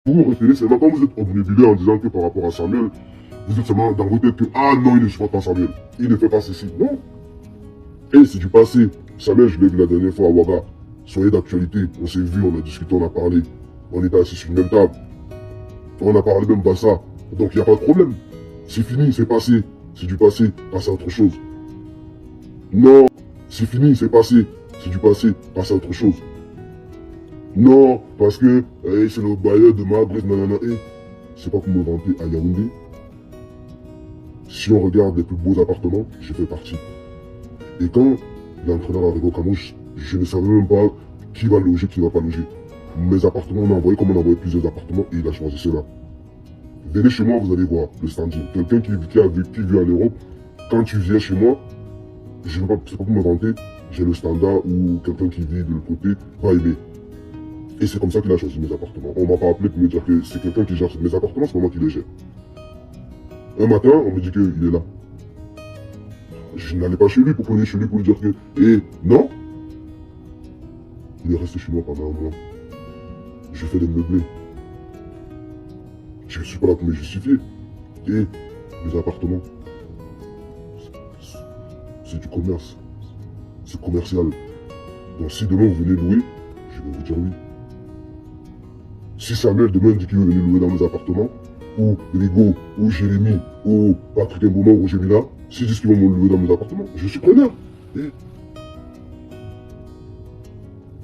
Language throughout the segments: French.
Vous me retenez seulement quand vous êtes obnubilé en disant que par rapport à Samuel, vous êtes seulement dans votre tête que ah non, il ne supporte pas Samuel. Il ne fait pas ceci. Non. Et c'est du passé. Samuel, je l'ai vu la dernière fois à Ouaga. Soyez d'actualité. On s'est vu, on a discuté, on a parlé. On était assis sur une même table. On a parlé même Bassa. Donc il n'y a pas de problème. C'est fini, c'est passé. C'est du passé. Passez à autre chose. Non, c'est fini, c'est passé. C'est du passé. Passez à autre chose. Non, parce que c'est le bailleur de Maghreb, nanana. C'est pas pour me vanter à Yaoundé. Si on regarde les plus beaux appartements, je fais partie. Et quand l'entraîneur arrive au Cameroun, je ne savais même pas qui va loger, qui ne va pas loger. Mes appartements, on a envoyé comme on a envoyé plusieurs appartements et il a choisi cela. Venez chez moi, vous allez voir le standing. Quelqu'un qui vit à l'Europe, quand tu viens chez moi, c'est pas pour me vanter, j'ai le standard où quelqu'un qui vit de l'autre côté va aimer. Et c'est comme ça qu'il a choisi mes appartements. On m'a pas appelé pour me dire que c'est quelqu'un qui gère mes appartements, c'est pas moi qui les gère. Un matin, on me dit qu'il est là. Je n'allais pas chez lui pour cogner chez lui pour lui dire que... non. Il est resté chez moi pendant un mois. Je fais des meublés. Je ne suis pas là pour me justifier. Et mes appartements, c'est du commerce. C'est commercial. Donc si demain vous venez louer, je vais vous dire oui. Si Samuel demain dit qu'il veut venir louer dans mes appartements, ou Rigo, ou Jérémy, ou Patrick Mboma, ou Gemina, s'ils disent qu'ils vont me louer dans mes appartements, je suis preneur.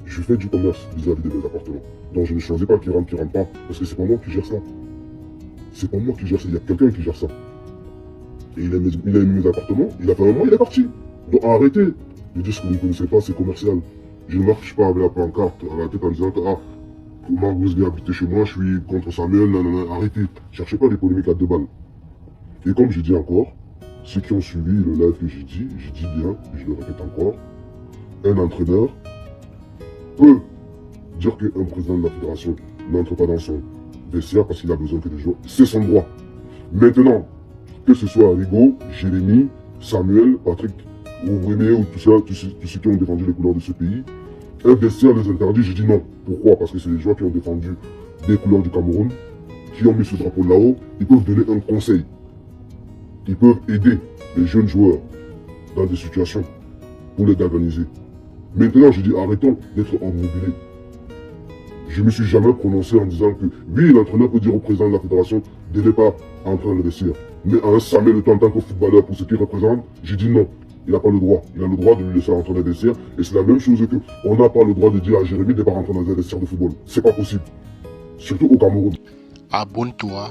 Je fais du commerce vis-à-vis de mes appartements. Donc je ne choisis pas qui rentre pas, parce que c'est pas moi qui gère ça. C'est pas moi qui gère ça, il y a quelqu'un qui gère ça. Et il a aimé mes appartements, il a fait un mois, il est parti. Donc arrêtez de dire ce que vous ne connaissez pas, c'est commercial. Je ne marche pas avec la pancarte à la tête en disant que comment vous venez habiter chez moi, je suis contre Samuel, nanana. Arrêtez, cherchez pas des polémiques à 2 balles. Et comme je dis encore, ceux qui ont suivi le live que j'ai dit bien, et je le répète encore, un entraîneur peut dire qu'un président de la fédération n'entre pas dans son vestiaire parce qu'il a besoin que des joueurs. C'est son droit. Maintenant, que ce soit Rigo, Jérémy, Samuel, Patrick, ou René, ou tout ça, tous ceux qui ont défendu les couleurs de ce pays, un vestiaire les interdit, je dis non. Pourquoi? Parce que c'est les joueurs qui ont défendu des couleurs du Cameroun, qui ont mis ce drapeau là-haut, ils peuvent donner un conseil. Ils peuvent aider les jeunes joueurs dans des situations pour les galvaniser. Maintenant, je dis arrêtons d'être obnubilés. Je ne me suis jamais prononcé en disant que oui, l'entraîneur peut dire au président de la fédération de ne pas entrer dans le vestiaire. Mais à un Samuel Eto'o en tant que footballeur, pour ce qu'il représente, j'ai dit non. Il n'a pas le droit. Il a le droit de lui laisser rentrer dans le vestiaire. Et c'est la même chose que on n'a pas le droit de dire à Jérémy de ne pas rentrer dans un vestiaire de football. C'est pas possible. Surtout au Cameroun. Abonne-toi,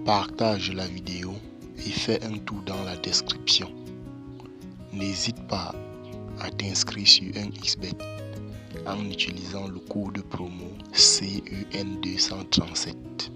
partage la vidéo et fais un tour dans la description. N'hésite pas à t'inscrire sur un XBet en utilisant le code promo CEN237.